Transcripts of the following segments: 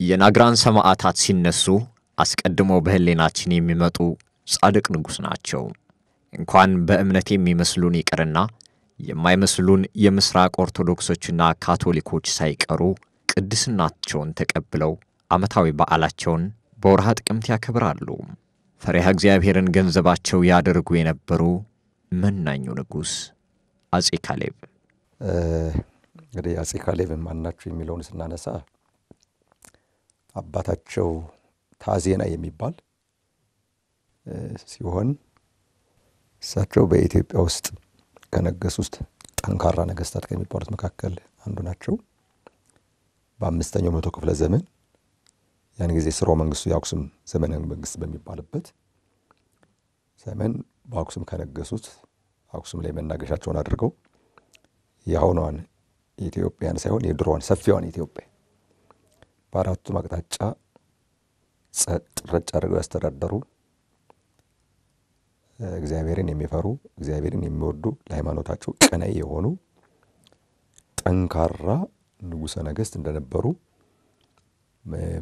የናግራን ሰማዕታት ሲነሱ አስቀድሞ በህሊናችን የሚመጡ ጻድቅ ንጉስ ናቸው። እንኳን በእምነት የሚመስሉን ይቀርና የማይመስሉን የምስራቅ ኦርቶዶክሶችና ካቶሊኮች ሳይቀሩ ቅድስናቸውን ተቀብለው ዓመታዊ በዓላቸውን በወርሃ ጥቅምት ያከብራሉ። ፈሪሃ እግዚአብሔርን ገንዘባቸው ያደርጉ የነበሩ መናኙ ንጉስ አጼ ካሌብ። እንግዲህ አጼ ካሌብ ማናቸው የሚለውን ስናነሳ አባታቸው ታዜና የሚባል ሲሆን እሳቸው በኢትዮጵያ ውስጥ ከነገሱት ጠንካራ ነገስታት ከሚባሉት መካከል አንዱ ናቸው። በአምስተኛው መቶ ክፍለ ዘመን ያን ጊዜ ስርወ መንግስቱ የአክሱም ዘመነ መንግስት በሚባልበት ዘመን በአክሱም ከነገሱት አክሱም ላይ መናገሻቸውን አድርገው የአሁኗን ኢትዮጵያን ሳይሆን የድሮዋን ሰፊዋን ኢትዮጵያ በአራቱ አቅጣጫ ረጭ አድርገው ያስተዳደሩ እግዚአብሔርን የሚፈሩ እግዚአብሔርን የሚወዱ ለሃይማኖታቸው ቀናኢ የሆኑ ጠንካራ ንጉሠ ነገስት እንደነበሩ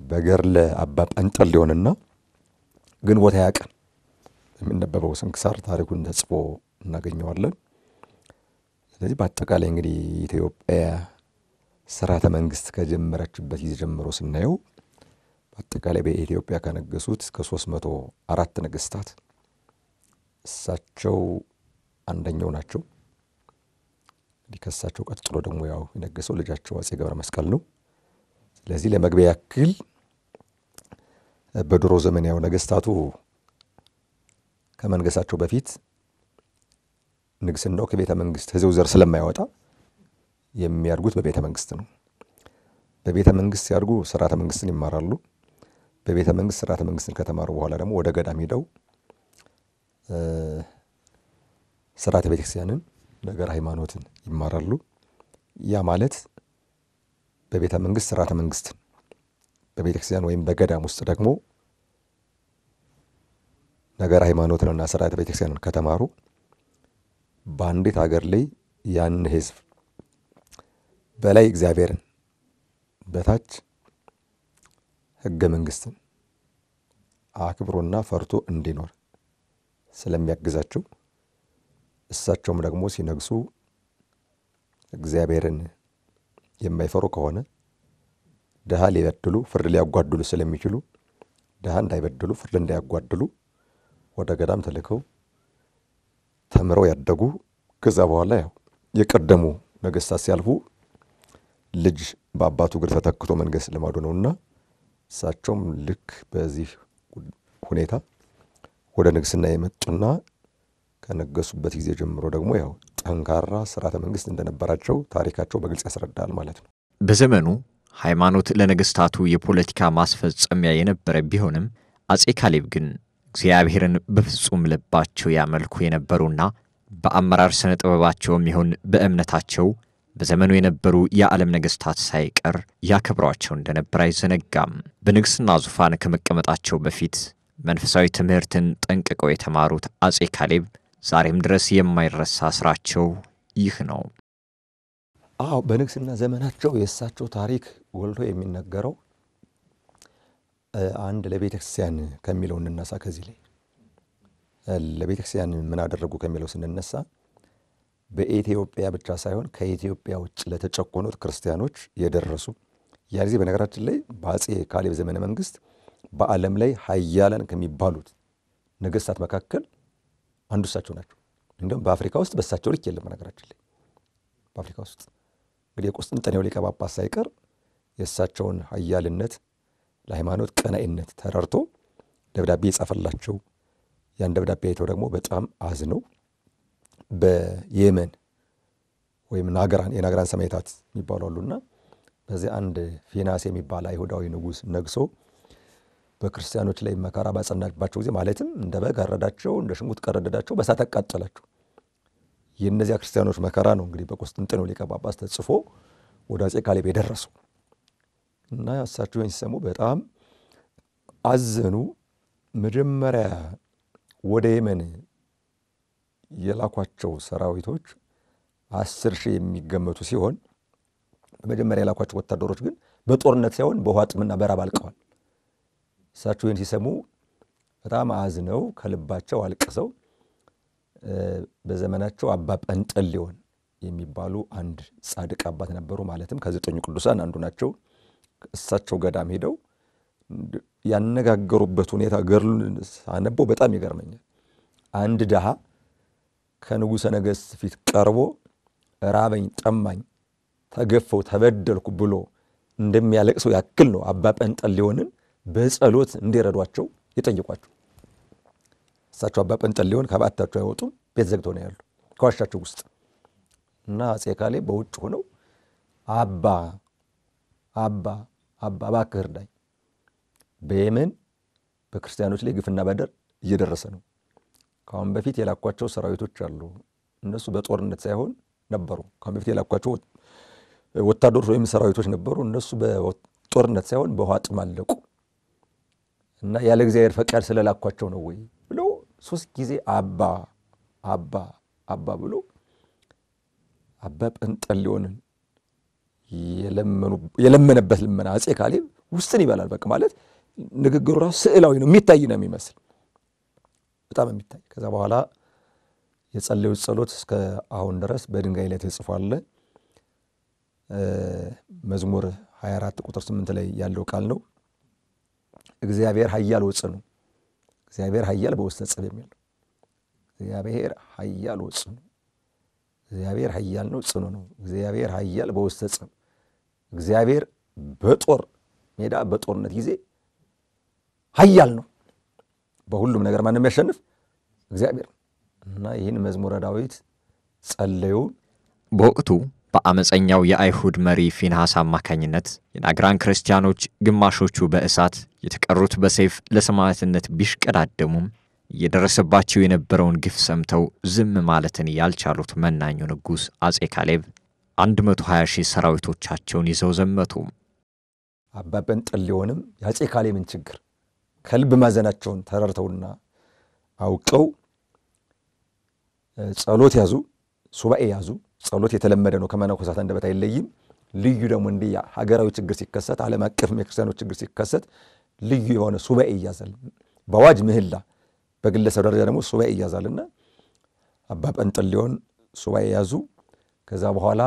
በገርለ አባ ጰንጠሌዎንና ግንቦት 20 ቀን የሚነበበው ስንክሳር ታሪኩን ተጽፎ እናገኘዋለን። ስለዚህ በአጠቃላይ እንግዲህ ኢትዮጵያ ስርዓተ መንግስት ከጀመረችበት ጊዜ ጀምሮ ስናየው በአጠቃላይ በኢትዮጵያ ከነገሱት ከ304 ነገስታት እሳቸው አንደኛው ናቸው። ከእሳቸው ቀጥሎ ደግሞ ያው የነገሰው ልጃቸው አጼ ገብረ መስቀል ነው። ስለዚህ ለመግቢያ ያክል በድሮ ዘመን ያው ነገስታቱ ከመንገሳቸው በፊት ንግስናው ከቤተ መንግስት ህዝብ ዘር ስለማይወጣ የሚያድጉት በቤተ መንግስት ነው። በቤተ መንግስት ያድጉ ስርዓተ መንግስትን ይማራሉ። በቤተ መንግስት ስርዓተ መንግስትን ከተማሩ በኋላ ደግሞ ወደ ገዳም ሄደው ስርዓተ ቤተክርስቲያንን ነገር ሃይማኖትን ይማራሉ። ያ ማለት በቤተ መንግስት ስርዓተ መንግስትን በቤተክርስቲያን ወይም በገዳም ውስጥ ደግሞ ነገር ሃይማኖትንና ስርዓተ ቤተክርስቲያንን ከተማሩ በአንዲት ሀገር ላይ ያን ህዝብ በላይ እግዚአብሔርን በታች ህገ መንግስትን አክብሮና ፈርቶ እንዲኖር ስለሚያግዛቸው እሳቸውም ደግሞ ሲነግሱ እግዚአብሔርን የማይፈሩ ከሆነ ደሃ ሊበድሉ ፍርድ ሊያጓድሉ ስለሚችሉ ደሃ እንዳይበድሉ ፍርድ እንዳያጓድሉ ወደ ገዳም ተልከው ተምረው ያደጉ ከዛ በኋላ ያው የቀደሙ ነገስታት ሲያልፉ ልጅ በአባቱ እግር ተተክቶ መንገስ ልማዱ ነውና እሳቸውም ልክ በዚህ ሁኔታ ወደ ንግስና የመጡና ከነገሱበት ጊዜ ጀምሮ ደግሞ ያው ጠንካራ ስርዓተ መንግስት እንደነበራቸው ታሪካቸው በግልጽ ያስረዳል ማለት ነው። በዘመኑ ሃይማኖት ለነገስታቱ የፖለቲካ ማስፈጸሚያ የነበረ ቢሆንም አጼ ካሌብ ግን እግዚአብሔርን በፍጹም ልባቸው ያመልኩ የነበሩና በአመራር ስነ ጥበባቸውም ይሁን በእምነታቸው በዘመኑ የነበሩ የዓለም ነገስታት ሳይቀር ያከብሯቸው እንደነበር አይዘነጋም። በንግስና ዙፋን ከመቀመጣቸው በፊት መንፈሳዊ ትምህርትን ጠንቅቀው የተማሩት አጼ ካሌብ ዛሬም ድረስ የማይረሳ ስራቸው ይህ ነው። በንግስና ዘመናቸው የእሳቸው ታሪክ ወልቶ የሚነገረው አንድ ለቤተክርስቲያን ከሚለው እንነሳ። ከዚህ ላይ ለቤተክርስቲያን ምን አደረጉ ከሚለው ስንነሳ በኢትዮጵያ ብቻ ሳይሆን ከኢትዮጵያ ውጭ ለተጨቆኑት ክርስቲያኖች የደረሱ ያ ጊዜ በነገራችን ላይ በአጼ ካሌብ ዘመነ መንግስት በዓለም ላይ ኃያላን ከሚባሉት ነገስታት መካከል አንዱ እሳቸው ናቸው። እንደውም በአፍሪካ ውስጥ በእሳቸው ልክ የለም። በነገራችን ላይ በአፍሪካ ውስጥ እንግዲህ የቁስጥንጥንያው ሊቀ ጳጳስ ሳይቀር የእሳቸውን ኃያልነት ለሃይማኖት ቀናኢነት ተረድቶ ደብዳቤ ጻፈላቸው። ያን ደብዳቤ አይተው ደግሞ በጣም አዝነው በየመን ወይም የናግራን ሰማዕታት የሚባሉ አሉና በዚህ አንድ ፊናስ የሚባል አይሁዳዊ ንጉሥ ነግሶ በክርስቲያኖች ላይ መከራ ባጸናባቸው ጊዜ ማለትም እንደ በግ አረዳቸው፣ እንደ ሽንኩርት ቀረደዳቸው፣ በእሳት አቃጠላቸው። የእነዚያ ክርስቲያኖች መከራ ነው እንግዲህ በቁስጥንጥንያው ሊቀ ጳጳስ ተጽፎ ወደ አፄ ካሌብ የደረሰው እና እሳቸው ይህን ሲሰሙ በጣም አዘኑ። መጀመሪያ ወደ የመን የላኳቸው ሰራዊቶች 10,000 የሚገመቱ ሲሆን በመጀመሪያ የላኳቸው ወታደሮች ግን በጦርነት ሳይሆን በውሃ ጥምና በራብ አልቀዋል። እሳቸው ይህን ሲሰሙ በጣም አዝነው ከልባቸው አልቅሰው በዘመናቸው አባ ጰንጠሌዎን የሚባሉ አንድ ጻድቅ አባት ነበሩ። ማለትም ከ9 ቅዱሳን አንዱ ናቸው። እሳቸው ገዳም ሄደው ያነጋገሩበት ሁኔታ ገድሉን ሳነበው በጣም ይገርመኛል። አንድ ድሃ ከንጉሠ ነገሥት ፊት ቀርቦ ራበኝ፣ ጠማኝ፣ ተገፈው፣ ተበደልኩ ብሎ እንደሚያለቅሰው ያክል ነው አባ ጰንጠሌዎንን በጸሎት እንዲረዷቸው የጠየቋቸው። እሳቸው አባ ጰንጠሌዎን ከበዓታቸው አይወጡም፣ ቤት ዘግተው ነው ያሉ ከዋሻቸው ውስጥ እና አፄ ካሌብ በውጭ ሆነው አባ እባክህ እርዳኝ፣ በየመን በክርስቲያኖች ላይ ግፍና በደል እየደረሰ ነው። ከአሁን በፊት የላኳቸው ሰራዊቶች አሉ። እነሱ በጦርነት ሳይሆን ነበሩ። ከአሁን በፊት የላኳቸው ወታደሮች ወይም ሰራዊቶች ነበሩ። እነሱ በጦርነት ሳይሆን በውሃ ጥም አለቁ እና ያለ እግዚአብሔር ፈቃድ ስለላኳቸው ነው ወይ ብለው 3 ጊዜ አባ ብሎ አባ ጰንጠሌዎንን የለመነበት ልመና አፄ ካሌብ ውስጥን ይበላል። በቃ ማለት ንግግሩ ራሱ ስዕላዊ ነው፣ የሚታይ ነው የሚመስል በጣም የሚታይ። ከዛ በኋላ የጸለዩት ጸሎት እስከ አሁን ድረስ በድንጋይ ላይ ተጽፏል። መዝሙር 24 ቁጥር 8 ላይ ያለው ቃል ነው። እግዚአብሔር ኃያል ወጽኑ፣ እግዚአብሔር ኃያል በውስተ ጽብ የሚል ነው። እግዚአብሔር ኃያል ወጽኑ፣ እግዚአብሔር ኃያል ነው፣ ጽኑ ነው። እግዚአብሔር ኃያል በውስተ ጽብ፣ እግዚአብሔር በጦር ሜዳ በጦርነት ጊዜ ኃያል ነው። በሁሉም ነገር ማንም የሚያሸንፍ እግዚአብሔር እና ይህን መዝሙረ ዳዊት ጸለዩ። በወቅቱ በአመፀኛው የአይሁድ መሪ ፊንሐስ አማካኝነት የናግራን ክርስቲያኖች ግማሾቹ በእሳት የተቀሩት በሰይፍ ለሰማዕትነት ቢሽቀዳደሙም እየደረሰባቸው የነበረውን ግፍ ሰምተው ዝም ማለትን ያልቻሉት መናኙ ንጉሥ አፄ ካሌብ 120,000 ሰራዊቶቻቸውን ይዘው ዘመቱ። አባ ጰንጠሌዎንም የአፄ ካሌብን ችግር ከልብ ማዘናቸውን ተረድተውና አውቀው ጸሎት ያዙ፣ ሱባኤ ያዙ። ጸሎት የተለመደ ነው፣ ከመነኮሳት አንደበት አይለይም። ልዩ ደግሞ እንዲህ ሀገራዊ ችግር ሲከሰት፣ ዓለም አቀፍ የክርስቲያኖች ችግር ሲከሰት ልዩ የሆነ ሱባኤ ይያዛል። በአዋጅ ምህላ፣ በግለሰብ ደረጃ ደግሞ ሱባኤ ይያዛልና አባ ጰንጠሌዎን ሱባኤ ያዙ። ከዛ በኋላ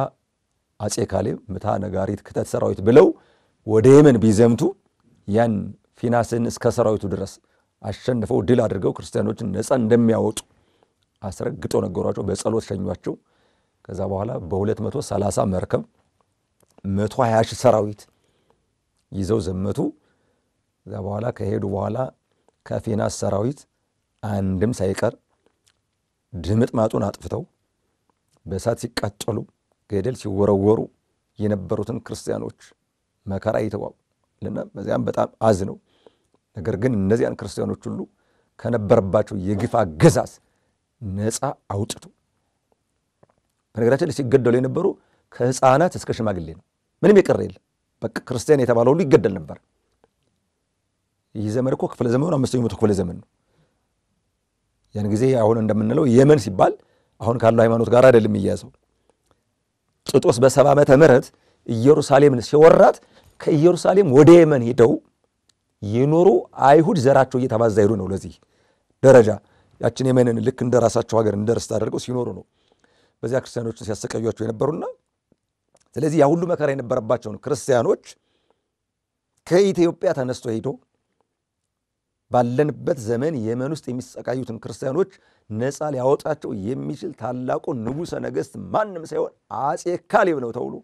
አፄ ካሌብ ምታ ነጋሪት ክተት ሰራዊት ብለው ወደ የመን ቢዘምቱ ያን ፊናስን እስከ ሰራዊቱ ድረስ አሸንፈው ድል አድርገው ክርስቲያኖችን ነፃ እንደሚያወጡ አስረግጠው ነገሯቸው። በጸሎት ሸኟቸው። ከዛ በኋላ በ230 መርከብ 120,000 ሰራዊት ይዘው ዘመቱ። ከዛ በኋላ ከሄዱ በኋላ ከፊናስ ሰራዊት አንድም ሳይቀር ድምጥማጡን አጥፍተው በእሳት ሲቃጠሉ ገደል ሲወረወሩ የነበሩትን ክርስቲያኖች መከራ ይተዋልና በዚያም በጣም አዝነው፣ ነገር ግን እነዚያን ክርስቲያኖች ሁሉ ከነበረባቸው የግፍ አገዛዝ ነፃ አውጥቶ፣ በነገራችን ላይ ሲገደሉ የነበሩ ከህፃናት እስከ ሽማግሌ ነው። ምንም የቀረ የለም። በቃ ክርስቲያን የተባለ ሁሉ ይገደል ነበር። ይህ ዘመን እኮ ክፍለ ዘመኑ 500 ክፍለ ዘመን ነው። ያን ጊዜ አሁን እንደምንለው የመን ሲባል አሁን ካለው ሃይማኖት ጋር አይደለም የሚያያዘው። ጥጦስ በ70 ዓመተ ምህረት ኢየሩሳሌምን ሲወራት ከኢየሩሳሌም ወደ የመን ሄደው የኖሩ አይሁድ ዘራቸው እየተባዛ ሄዱ ነው። ለዚህ ደረጃ ያችን የመንን ልክ እንደ ራሳቸው ሀገር እንደ ርስት አድርገው ሲኖሩ ነው በዚያ ክርስቲያኖችን ሲያሰቃዩአቸው የነበሩና። ስለዚህ ያ ሁሉ መከራ የነበረባቸውን ክርስቲያኖች ከኢትዮጵያ ተነስቶ ሄዶ ባለንበት ዘመን የመን ውስጥ የሚሰቃዩትን ክርስቲያኖች ነፃ ሊያወጣቸው የሚችል ታላቁ ንጉሠ ነገሥት ማንም ሳይሆን አፄ ካሌብ ነው ተብሎ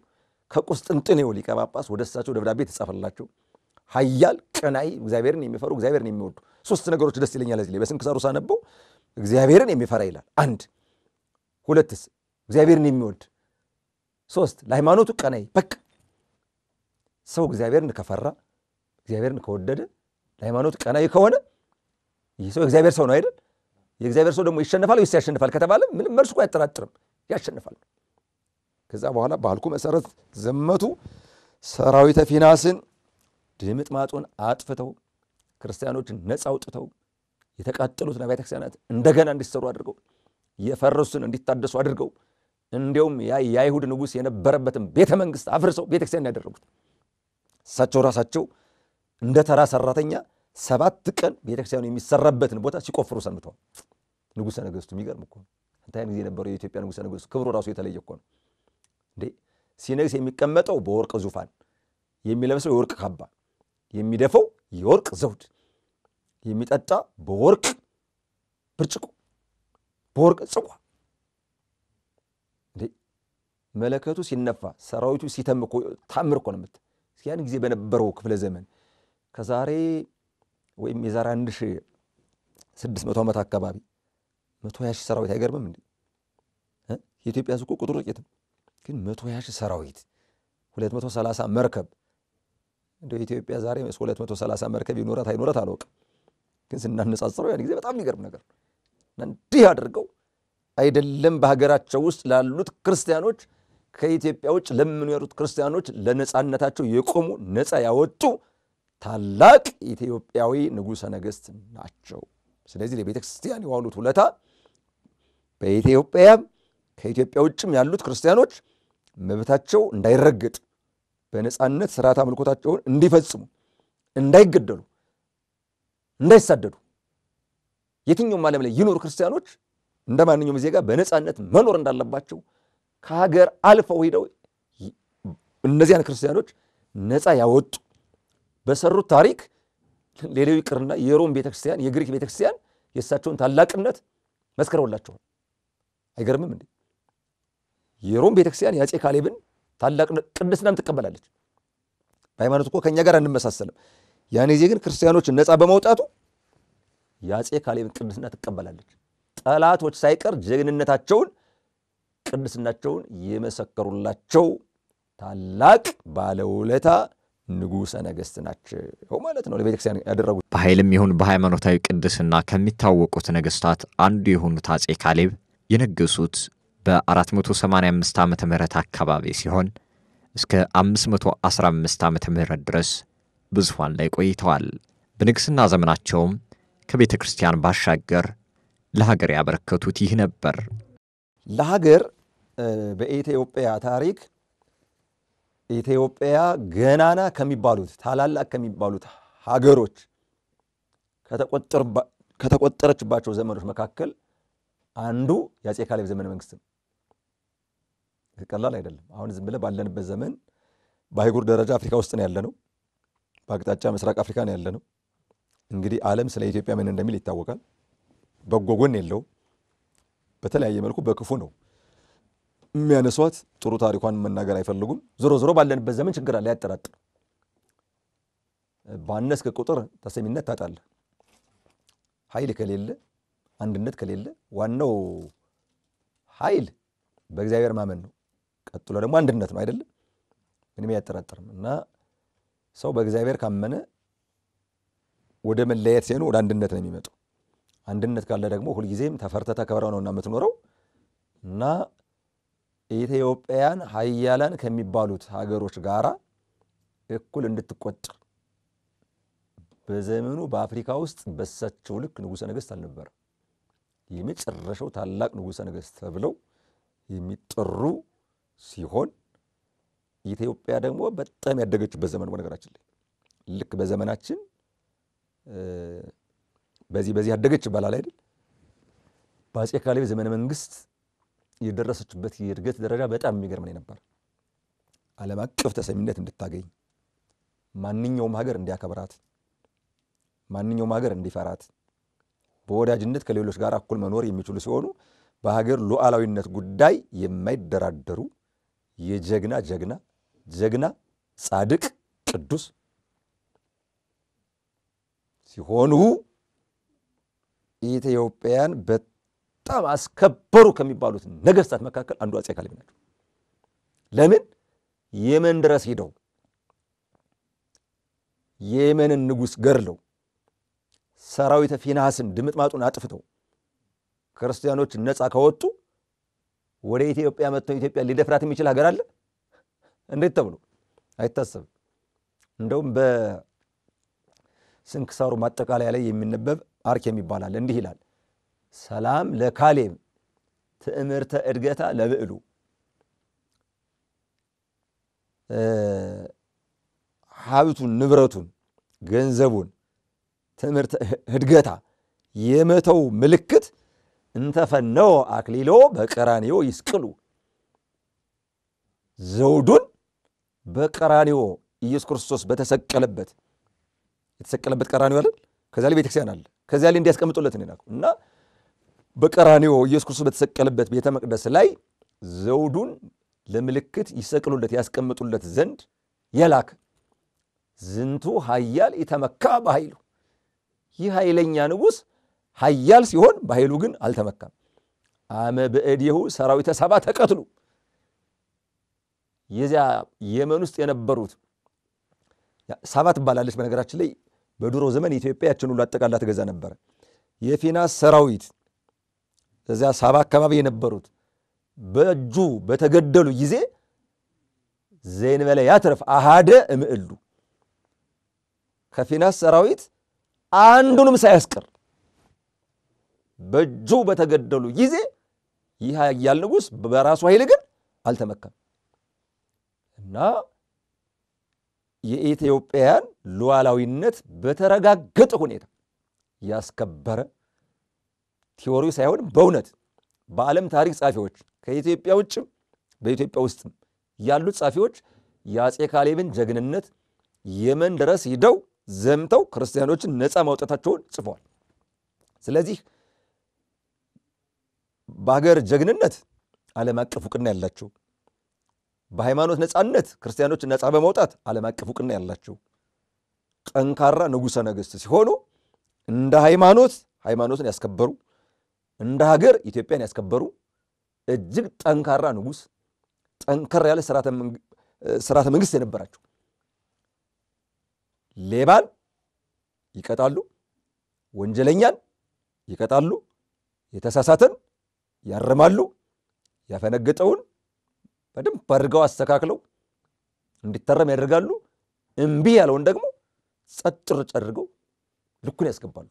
ከቁስጥንጥንያው ሊቀ ጳጳስ ወደ እሳቸው ደብዳቤ ተጻፈላቸው። ኃያል ቀናይ እግዚአብሔርን የሚፈሩ እግዚአብሔርን የሚወዱ 3 ነገሮች ደስ ይለኛል እዚህ ላይ በስንክሳሩ ሳነበው እግዚአብሔርን የሚፈራ ይላል 1 2 እግዚአብሔርን የሚወድ 3 ለሃይማኖቱ ቀናይ በቃ ሰው እግዚአብሔርን ከፈራ እግዚአብሔርን ከወደደ ለሃይማኖቱ ቀናይ ከሆነ ይህ ሰው እግዚአብሔር ሰው ነው አይደል የእግዚአብሔር ሰው ደግሞ ይሸነፋል ወይስ ያሸንፋል ከተባለ ምንም መልሱ አያጠራጥርም ያሸንፋል ከዛ በኋላ ባልኩ መሰረት ዘመቱ ሰራዊተ ፊናስን ድምጥማጡን አጥፍተው ክርስቲያኖችን ነፃ አውጥተው የተቃጠሉት አብያተ ክርስቲያናት እንደገና እንዲሰሩ አድርገው የፈረሱን እንዲታደሱ አድርገው እንዲያውም የአይሁድ ንጉስ የነበረበትን ቤተ መንግስት አፍርሰው ቤተ ክርስቲያን ያደረጉት እሳቸው ራሳቸው እንደ ተራ ሰራተኛ 7 ቀን ቤተ ክርስቲያኑ የሚሰራበትን ቦታ ሲቆፍሩ ሰንብተዋል ንጉሠ ነገሥቱ የሚገርም እኮ ነው እንታይን ጊዜ የነበረው የኢትዮጵያ ንጉሠ ነገሥቱ ክብሩ ራሱ የተለየ እኮ ነው እንዴ ሲነግስ የሚቀመጠው በወርቅ ዙፋን የሚለብሰው የወርቅ ካባ የሚደፈው የወርቅ ዘውድ የሚጠጣ በወርቅ ብርጭቆ በወርቅ ጽዋ እንዴ መለከቱ ሲነፋ ሰራዊቱ ሲተምኮ ታምር እኮ ነው ማለት ያን ጊዜ በነበረው ክፍለ ዘመን ከዛሬ ወይም የዛሬ 1600 ዓመት አካባቢ 120 ሺህ ሰራዊት አይገርምም እንዴ የኢትዮጵያ ሱቁ ቁጥሩ ጥቂት ግን 120 ሺህ ሰራዊት 230 መርከብ እንደ ኢትዮጵያ ዛሬ 230 መርከብ ይኖራት አይኖራት አላውቅም ግን ስናነጻጽረው ያን ጊዜ በጣም የሚገርም ነገር እንዲህ አድርገው አይደለም በሀገራቸው ውስጥ ላሉት ክርስቲያኖች ከኢትዮጵያ ውጭ ለሚኖሩት ክርስቲያኖች ለነጻነታቸው የቆሙ ነጻ ያወጡ ታላቅ ኢትዮጵያዊ ንጉሠ ነገሥት ናቸው ስለዚህ ለቤተ ክርስቲያን የዋሉት ውለታ በኢትዮጵያ ከኢትዮጵያ ውጭም ያሉት ክርስቲያኖች መብታቸው እንዳይረገጥ በነጻነት ሥርዓተ አምልኮታቸውን እንዲፈጽሙ እንዳይገደሉ እንዳይሳደዱ የትኛውም ዓለም ላይ ይኖሩ ክርስቲያኖች እንደማንኛውም ዜጋ በነጻነት መኖር እንዳለባቸው ከሀገር አልፈው ሄደው እነዚያን ክርስቲያኖች ነጻ ያወጡ በሰሩት ታሪክ ሌላው ይቅርና የሮም ቤተክርስቲያን የግሪክ ቤተክርስቲያን የእሳቸውን ታላቅነት መስከረውላቸዋል አይገርምም እንዴ የሮም ቤተክርስቲያን የአፄ ካሌብን ታላቅ ቅድስናም ትቀበላለች በሃይማኖት እኮ ከኛ ጋር እንመሳሰልም ያኔ ጊዜ ግን ክርስቲያኖችን ነጻ በማውጣቱ የአፄ ካሌብን ቅድስና ትቀበላለች ጠላቶች ሳይቀር ጀግንነታቸውን ቅድስናቸውን የመሰከሩላቸው ታላቅ ባለውለታ ንጉሠ ነገሥት ናቸው ማለት ነው ለቤተ ክርስቲያን ያደረጉት በኃይልም ይሁን በሃይማኖታዊ ቅድስና ከሚታወቁት ነገሥታት አንዱ የሆኑት አፄ ካሌብ የነገሱት በ485 ዓመተ ምህረት አካባቢ ሲሆን እስከ 515 ዓመተ ምህረት ድረስ በዙፋን ላይ ቆይተዋል በንግስና ዘመናቸውም ከቤተ ክርስቲያን ባሻገር ለሀገር ያበረከቱት ይህ ነበር ለሀገር በኢትዮጵያ ታሪክ ኢትዮጵያ ገናና ከሚባሉት ታላላቅ ከሚባሉት ሀገሮች ከተቆጠረችባቸው ዘመኖች መካከል አንዱ የአፄ ካሌብ ዘመነ መንግስት ነው ቀላል አይደለም አሁን ዝም ብለ ባለንበት ዘመን በአህጉር ደረጃ አፍሪካ ውስጥ ነው ያለነው በአቅጣጫ ምስራቅ አፍሪካ ነው ያለነው እንግዲህ ዓለም ስለ ኢትዮጵያ ምን እንደሚል ይታወቃል በጎ ጎን የለው በተለያየ መልኩ በክፉ ነው የሚያነሷት ጥሩ ታሪኳን መናገር አይፈልጉም ዞሮ ዞሮ ባለንበት ዘመን ችግር አለ ያጠራጥር ባነስከ ቁጥር ተሰሚነት ታጣለ ኃይል ከሌለ አንድነት ከሌለ ዋናው ኃይል በእግዚአብሔር ማመን ነው ቀጥሎ ደግሞ አንድነት ነው አይደል ምንም ያጠራጥርም እና ሰው በእግዚአብሔር ካመነ ወደ መለያየት ሳይሆን ወደ አንድነት ነው የሚመጣው አንድነት ካለ ደግሞ ሁሉ ጊዜም ተፈርተታ ከበራው ነውና የምትኖረው እና ኢትዮጵያን ኃያላን ከሚባሉት ሀገሮች ጋራ እኩል እንድትቆጠር በዘመኑ በአፍሪካ ውስጥ በሳቸው ልክ ንጉሠ ነገሥት አልነበረ የመጨረሻው ታላቅ ንጉሠ ነገሥት ተብለው የሚጠሩ ሲሆን ኢትዮጵያ ደግሞ በጣም ያደገችበት ዘመን ነው ነገራችን ላይ ልክ በዘመናችን በዚህ ያደገች ይባላል አይደል በአፄ ካሌብ ዘመነ መንግስት የደረሰችበት የእድገት ደረጃ በጣም የሚገርም ነበር ዓለም አቀፍ ተሰሚነት እንድታገኝ ማንኛውም ሀገር እንዲያከብራት ማንኛውም ሀገር እንዲፈራት በወዳጅነት ከሌሎች ጋር እኩል መኖር የሚችሉ ሲሆኑ በሀገር ሉዓላዊነት ጉዳይ የማይደራደሩ የጀግና ጻድቅ ቅዱስ ሲሆኑ ኢትዮጵያን በጣም አስከበሩ ከሚባሉት ነገስታት መካከል አንዱ አፄ ካሌብ ናቸው። ለምን? የመን ድረስ ሄደው የየመንን ንጉሥ ገድለው ሰራዊተ ፊንሐስን ድምጥማጡን አጥፍተው ክርስቲያኖች ነፃ ከወጡ ወደ ኢትዮጵያ መጥተው ኢትዮጵያ ሊደፍራት የሚችል ሀገር አለ? እንዴት ተብሎ አይታሰብም። እንደውም በስንክሳሩ ማጠቃለያ ላይ የሚነበብ አርክ የሚባል አለ። እንዲህ ይላል፣ ሰላም ለካሌብ ትዕምርተ እድገታ ለብዕሉ። ሀብቱን፣ ንብረቱን፣ ገንዘቡን ትዕምርተ እድገታ የመተው ምልክት እንተፈነው አክሊሎ በቀራንዮ ይስቅሉ። ዘውዱን በቀራንዮ ኢየሱስ ክርስቶስ በተሰቀለበት የተሰቀለበት ቀራንዮ አይደል? ከዛ ላይ ቤተክርስቲያን አለ። ከዛ ላይ እንዲያስቀምጡለት ነው እና በቀራንዮ ኢየሱስ ክርስቶስ በተሰቀለበት ቤተ መቅደስ ላይ ዘውዱን ለምልክት ይሰቅሉለት ያስቀምጡለት ዘንድ የላከ ዝንቱ ኃያል የተመካ በኃይሉ። ይህ ኃይለኛ ንጉሥ ኃያል ሲሆን በኃይሉ ግን አልተመካም። አመ በእዴሁ ሰራዊተ ሰባ ተቀትሉ። የዚያ የመን ውስጥ የነበሩት ሰባ ትባላለች። በነገራችን ላይ በድሮ ዘመን ኢትዮጵያ ያችን ሁሉ አጠቃላ ትገዛ ነበረ። የፊንሐስ ሰራዊት እዚያ ሰባ አካባቢ የነበሩት በእጁ በተገደሉ ጊዜ ዘእንበለ ያትረፍ አሃደ እምዕሉ፣ ከፊንሐስ ሰራዊት አንዱንም ሳያስቀር በእጁ በተገደሉ ጊዜ ይህ ኃያል ንጉሥ በራሱ ኃይል ግን አልተመካም እና የኢትዮጵያን ሉዓላዊነት በተረጋገጠ ሁኔታ ያስከበረ ቲዎሪ ሳይሆን በእውነት በዓለም ታሪክ ጻፊዎች ከኢትዮጵያ ውጭም በኢትዮጵያ ውስጥም ያሉት ጻፊዎች የአፄ ካሌብን ጀግንነት የመን ድረስ ሂደው ዘምተው ክርስቲያኖችን ነፃ ማውጣታቸውን ጽፈዋል። ስለዚህ በሀገር ጀግንነት ዓለም አቀፍ ዕውቅና ያላቸው፣ በሃይማኖት ነፃነት ክርስቲያኖችን ነፃ በማውጣት ዓለም አቀፍ ዕውቅና ያላቸው ጠንካራ ንጉሠ ነገሥት ሲሆኑ እንደ ሃይማኖትን ያስከበሩ፣ እንደ ሀገር ኢትዮጵያን ያስከበሩ እጅግ ጠንካራ ንጉሥ፣ ጠንከር ያለ ስርዓተ መንግስት የነበራቸው፣ ሌባን ይቀጣሉ፣ ወንጀለኛን ይቀጣሉ፣ የተሳሳተን ያርማሉ፣ ያፈነገጠውን በደንብ አድርገው አስተካክለው እንዲታረም ያደርጋሉ፣ እምቢ ያለውን ደግሞ ጸጥ ረጭ አድርገው ልኩን ያስገባሉ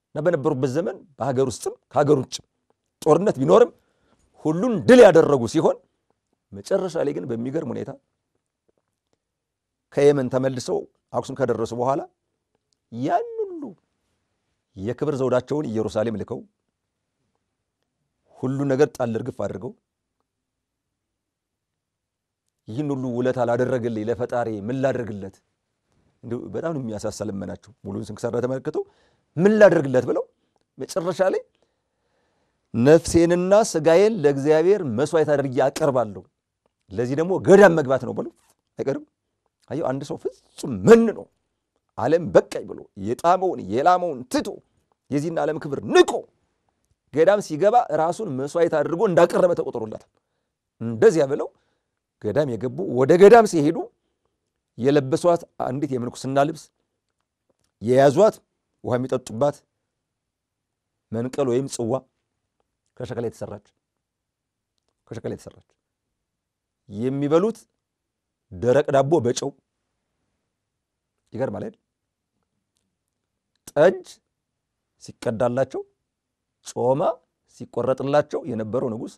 እና በነበሩበት ዘመን በሀገር ውስጥም ከሀገር ውጭም ጦርነት ቢኖርም ሁሉን ድል ያደረጉ ሲሆን መጨረሻ ላይ ግን በሚገርም ሁኔታ ከየመን ተመልሰው አክሱም ከደረሱ በኋላ ያን ሁሉ የክብር ዘውዳቸውን ኢየሩሳሌም ልከው ሁሉ ነገር ጣል እርግፍ አድርገው ይህን ሁሉ ውለታ ላደረገልኝ ለፈጣሪ ምን ላደርግለት፣ እንደው በጣም ነው የሚያሳሳ ልመናቸው። ሙሉን ስንክሳር ተመልክተው ምን ላደርግለት ብለው መጨረሻ ላይ ነፍሴንና ስጋዬን ለእግዚአብሔር መስዋዕት አድርጌ አቀርባለሁ፣ ለዚህ ደግሞ ገዳም መግባት ነው ብሎ አይቀርም። አየው አንድ ሰው ፍጹም ምን ነው ዓለም በቃኝ ብሎ የጣመውን የላመውን ትቶ የዚህን ዓለም ክብር ንቆ ገዳም ሲገባ ራሱን መስዋዕት አድርጎ እንዳቀረበ ተቆጥሮላታል። እንደዚያ ብለው ገዳም የገቡ ወደ ገዳም ሲሄዱ የለበሷት አንዲት የምንኩስና ልብስ፣ የያዟት ውሃ የሚጠጡባት መንቀል ወይም ጽዋ ከሸክላ የተሰራች የሚበሉት ደረቅ ዳቦ በጨው ይገርማል አይደል? ጠጅ ሲቀዳላቸው ጾማ ሲቆረጥላቸው የነበረው ንጉሥ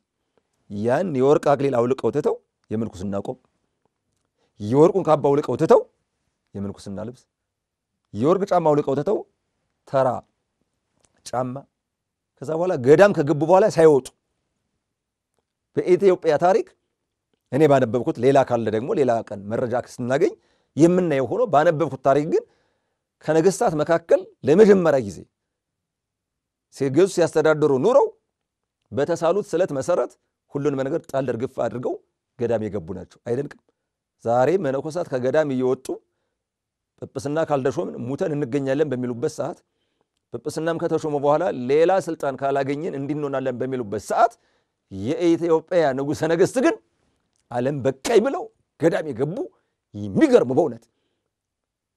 ያን የወርቅ አክሊል አውልቀው ትተው የምንኩስና ቆብ፣ የወርቁን ካባ አውልቀው ትተው የምንኩስና ልብስ፣ የወርቅ ጫማ አውልቀው ትተው ተራ ጫማ፣ ከዛ በኋላ ገዳም ከገቡ በኋላ ሳይወጡ በኢትዮጵያ ታሪክ እኔ ባነበብኩት ሌላ ካለ ደግሞ ሌላ ቀን መረጃ ስናገኝ የምናየው ሆኖ ባነበብኩት ታሪክ ግን ከነገስታት መካከል ለመጀመሪያ ጊዜ ሲገዙ ሲያስተዳድሩ ኑረው በተሳሉት ስለት መሰረት ሁሉንም ነገር ጣል እርግፍ አድርገው ገዳም የገቡ ናቸው። አይደንቅም? ዛሬ መነኮሳት ከገዳም እየወጡ ጵጵስና ካልተሾምን ሙተን እንገኛለን በሚሉበት ሰዓት ጵጵስናም ከተሾመ በኋላ ሌላ ስልጣን ካላገኘን እንዲንሆናለን በሚሉበት ሰዓት የኢትዮጵያ ንጉሠ ነገሥት ግን ዓለም በቃይ ብለው ገዳም የገቡ የሚገርሙ በእውነት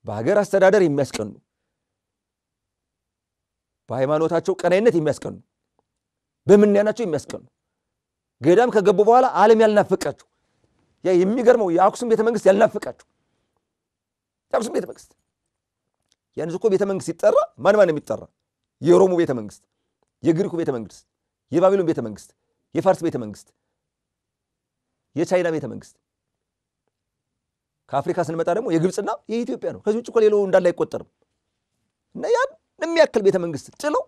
በሀገር አስተዳደር የሚያስቀኑ በሃይማኖታቸው ቀናይነት የሚያስቀኑ በምንያናቸው የሚያስቀኑ ገዳም ከገቡ በኋላ ዓለም ያልናፈቃቸው ያ የሚገርመው የአክሱም ቤተ መንግስት ያልናፈቃቸው የአክሱም ቤተ መንግስት ያንስ እኮ ቤተ መንግስት ሲጠራ ማን የሚጠራ የሮሙ ቤተ መንግስት፣ የግሪኩ ቤተ መንግስት፣ የባቢሎን ቤተ መንግስት፣ የፋርስ ቤተ መንግስት፣ የቻይና ቤተ መንግስት። ከአፍሪካ ስንመጣ ደግሞ የግብፅና የኢትዮጵያ ነው። ከዚህ ውጭ እኮ ሌላው እንዳለ አይቆጠርም። እና ያን የሚያክል ቤተ መንግስት ጥለው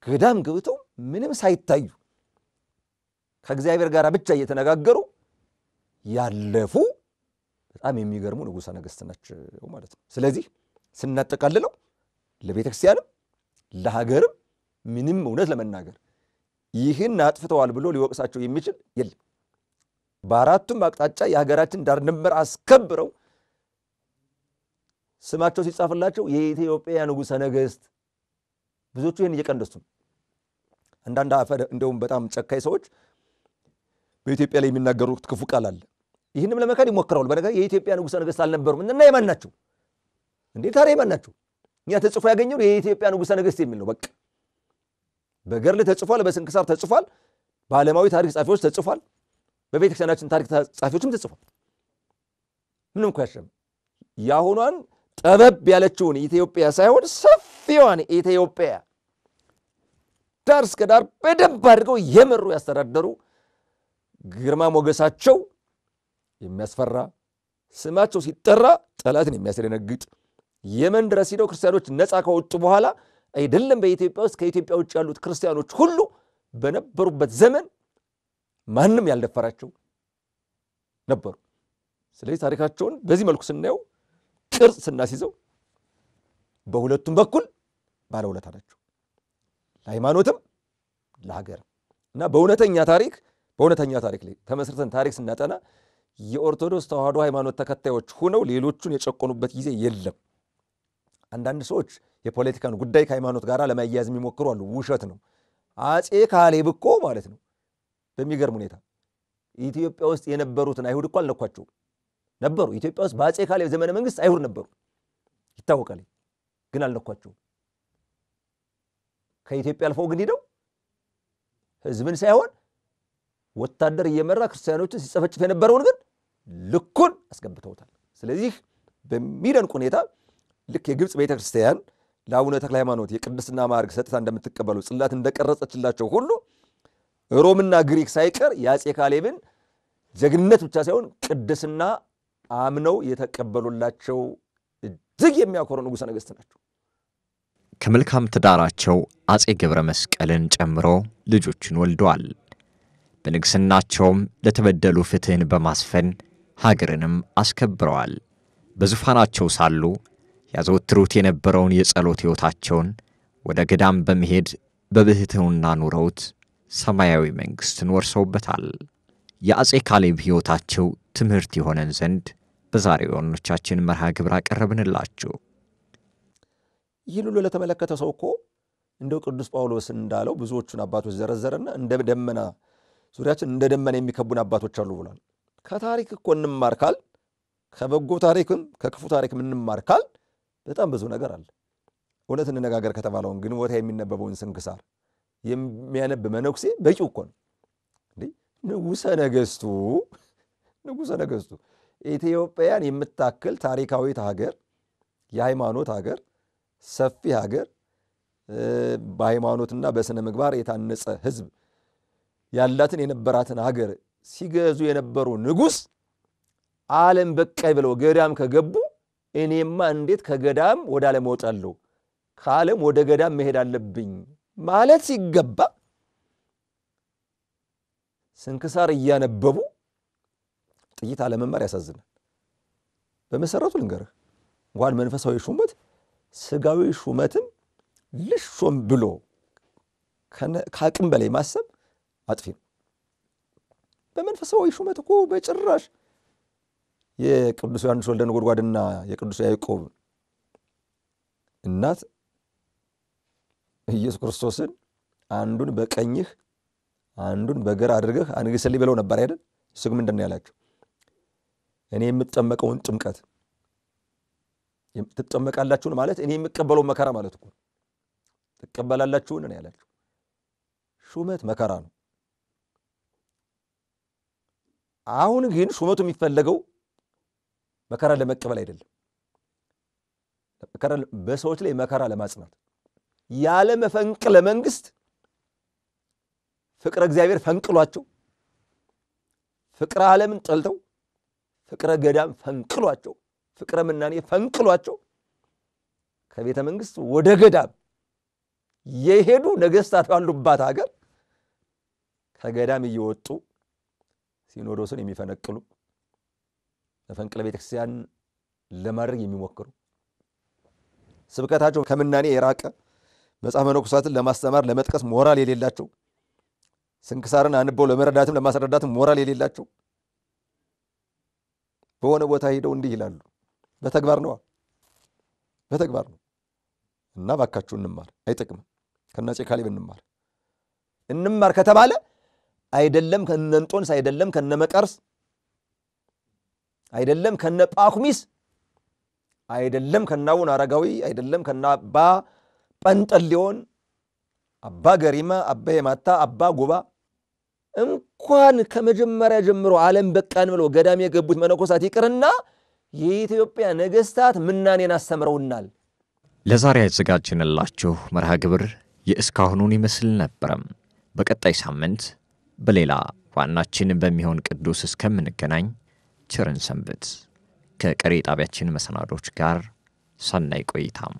ገዳም ገብተው ምንም ሳይታዩ ከእግዚአብሔር ጋር ብቻ እየተነጋገሩ ያለፉ በጣም የሚገርሙ ንጉሠ ነገሥት ናቸው ማለት ነው። ስለዚህ ስናጠቃልለው ለቤተ ክርስቲያንም ለሀገርም ምንም እውነት ለመናገር ይህን አጥፍተዋል ብሎ ሊወቅሳቸው የሚችል የለም። በአራቱም አቅጣጫ የሀገራችን ዳር ድንበር አስከብረው ስማቸው ሲጻፍላቸው የኢትዮጵያ ንጉሠ ነገሥት ብዙዎቹ ይህን እየቀንደሱ ነው። አንዳንድ እንደውም በጣም ጨካኝ ሰዎች በኢትዮጵያ ላይ የሚናገሩት ክፉ ቃል አለ። ይህንም ለመካድ ይሞክራሉ። በነገር የኢትዮጵያ ንጉሠ ነገሥት አልነበሩም እና የማን ናቸው እንዴ? ታዲያ የማን ናቸው? እኛ ተጽፎ ያገኘው የኢትዮጵያ ንጉሠ ነገሥት የሚል ነው። በቃ በገድል ተጽፏል፣ በስንክሳር ተጽፏል፣ በዓለማዊ ታሪክ ጻፊዎች ተጽፏል፣ በቤተክርስቲያናችን ታሪክ ጻፊዎችም ተጽፏል። ምንም እኮ ያሸም ያሁኗን ጠበብ ያለችውን ኢትዮጵያ ሳይሆን ሰፊዋን ኢትዮጵያ ዳር እስከ ዳር በደንብ አድርገው የመሩ ያስተዳደሩ ግርማ ሞገሳቸው የሚያስፈራ ስማቸው ሲጠራ ጠላትን የሚያስደነግጥ የመን ድረስ ሄደው ክርስቲያኖች ነፃ ከወጡ በኋላ አይደለም በኢትዮጵያ ውስጥ ከኢትዮጵያ ውጭ ያሉት ክርስቲያኖች ሁሉ በነበሩበት ዘመን ማንም ያልደፈራቸው ነበሩ። ስለዚህ ታሪካቸውን በዚህ መልኩ ስናየው ቅርጽ ስናስይዘው በሁለቱም በኩል ባለውለታ ናቸው፣ ለሃይማኖትም ለሀገር እና በእውነተኛ ታሪክ ላይ ተመስርተን ታሪክ ስናጠና የኦርቶዶክስ ተዋህዶ ሃይማኖት ተከታዮች ሆነው ሌሎቹን የጨቆኑበት ጊዜ የለም። አንዳንድ ሰዎች የፖለቲካን ጉዳይ ከሃይማኖት ጋር ለማያያዝ የሚሞክሩ አሉ። ውሸት ነው። አጼ ካሌብ እኮ ማለት ነው በሚገርም ሁኔታ ኢትዮጵያ ውስጥ የነበሩትን አይሁድ እኮ አልነኳቸውም ነበሩ። ኢትዮጵያ ውስጥ በአጼ ካሌብ ዘመነ መንግስት አይሁድ ነበሩ ይታወቃል፣ ግን አልነኳቸውም። ከኢትዮጵያ አልፈው ግን ሄደው ህዝብን ሳይሆን ወታደር እየመራ ክርስቲያኖችን ሲጸፈጭፍ የነበረውን ግን ልኩን አስገብተውታል። ስለዚህ በሚደንቅ ሁኔታ ልክ የግብፅ ቤተክርስቲያን ለአቡነ ተክለ ሃይማኖት የቅድስና ማዕረግ ሰጥታ እንደምትቀበሉ ጽላት እንደቀረጸችላቸው ሁሉ ሮምና ግሪክ ሳይቀር የአጼ ካሌብን ጀግንነት ብቻ ሳይሆን ቅድስና አምነው የተቀበሉላቸው እጅግ የሚያኮሩ ንጉሠ ነገሥት ናቸው። ከመልካም ትዳራቸው አጼ ገብረ መስቀልን ጨምሮ ልጆችን ወልደዋል። በንግስናቸውም ለተበደሉ ፍትህን በማስፈን ሀገርንም አስከብረዋል። በዙፋናቸው ሳሉ ያዘወትሩት የነበረውን የጸሎት ሕይወታቸውን ወደ ገዳም በመሄድ በብሕትውና ኑረውት ሰማያዊ መንግሥትን ወርሰውበታል። የአጼ ካሌብ ሕይወታቸው ትምህርት የሆነን ዘንድ በዛሬው ወኖቻችን መርሃ ግብር አቀረብንላችሁ። ይህን ሁሉ ለተመለከተ ሰው እኮ እንደው ቅዱስ ጳውሎስ እንዳለው ብዙዎቹን አባቶች ዘረዘረና እንደ ደመና ዙሪያችን እንደ ደመና የሚከቡን አባቶች አሉ ብሏል። ከታሪክ እኮ እንማርካል፣ ከበጎ ታሪክም ከክፉ ታሪክም እንማርካል። በጣም ብዙ ነገር አለ። እውነት እንነጋገር ከተባለውን ግንቦት የሚነበበውን ስንክሳር የሚያነብ መነኩሴ በቂው እኮ ነው። ንጉሠ ነገሥቱ ኢትዮጵያን የምታክል ታሪካዊት ሀገር፣ የሃይማኖት ሀገር፣ ሰፊ ሀገር፣ በሃይማኖትና በስነ ምግባር የታነጸ ህዝብ ያላትን የነበራትን ሀገር ሲገዙ የነበሩ ንጉሥ ዓለም በቃይ ብለው ገዳም ከገቡ እኔማ እንዴት ከገዳም ወደ ዓለም ወጣለሁ፣ ከዓለም ወደ ገዳም መሄድ አለብኝ ማለት ሲገባ ስንክሳር እያነበቡ ጥይት አለመማር ያሳዝናል። በመሰረቱ ልንገርህ እንኳን መንፈሳዊ ሹመት ስጋዊ ሹመትም ልሾም ብሎ ከአቅም በላይ ማሰብ አጥፊ ነው። በመንፈሳዊ ሹመት እኮ በጭራሽ የቅዱስ ዮሐንስ ወልደ ነጎድጓድና የቅዱስ ያዕቆብ እናት ኢየሱስ ክርስቶስን አንዱን በቀኝህ አንዱን በግራ አድርገህ አንግስልኝ ብለው ነበር አይደል? እሱ ግን ምንድነው ያላቸው? እኔ የምጠመቀውን ጥምቀት ትጠመቃላችሁን ማለት እኔ የምቀበለው መከራ ማለት እኮ ትቀበላላችሁን ነው ያላቸው። ሹመት መከራ ነው። አሁን ግን ሹመቱ የሚፈለገው መከራ ለመቀበል አይደለም። መከራ በሰዎች ላይ መከራ ለማጽናት ያለ መፈንቅለ መንግስት ፍቅረ እግዚአብሔር ፈንቅሏቸው ፍቅረ ዓለምን ጠልተው ፍቅረ ገዳም ፈንቅሏቸው ፍቅረ ምናኔ ፈንቅሏቸው ከቤተ መንግስት ወደ ገዳም የሄዱ ነገስታት ባሉባት ሀገር ከገዳም እየወጡ ሲኖዶስን የሚፈነቅሉ መፈንቅለ ቤተክርስቲያን ለማድረግ የሚሞክሩ ስብከታቸው ከምናኔ የራቀ መጽሐፈ መነኮሳትን ለማስተማር ለመጥቀስ ሞራል የሌላቸው ስንክሳርን አንበው ለመረዳትም ለማስረዳትም ሞራል የሌላቸው በሆነ ቦታ ሄደው እንዲህ ይላሉ። በተግባር ነው እና ባካችሁ እንማር። አይጠቅም። ከናጼ ካሌብ እንማር ከተባለ አይደለም ከነንጦንስ አይደለም ከነመቀርስ አይደለም ከነጳኩሚስ አይደለም ከናውን አረጋዊ አይደለም ከናባ ጰንጠሌዎን አባ ገሪማ አባ የማታ አባ ጉባ እንኳን ከመጀመሪያ ጀምሮ ዓለም በቃን ብለው ገዳም የገቡት መነኮሳት ይቅርና የኢትዮጵያ ነገስታት ምናኔን አስተምረውናል። ለዛሬ ያዘጋጀንላችሁ መርሃ ግብር የእስካሁኑን ይመስል ነበር። በቀጣይ ሳምንት በሌላ ዋናችን በሚሆን ቅዱስ እስከምንገናኝ ቸርን ሰንብት። ከቀሪ ጣቢያችን መሰናዶች ጋር ሰናይ ቆይታም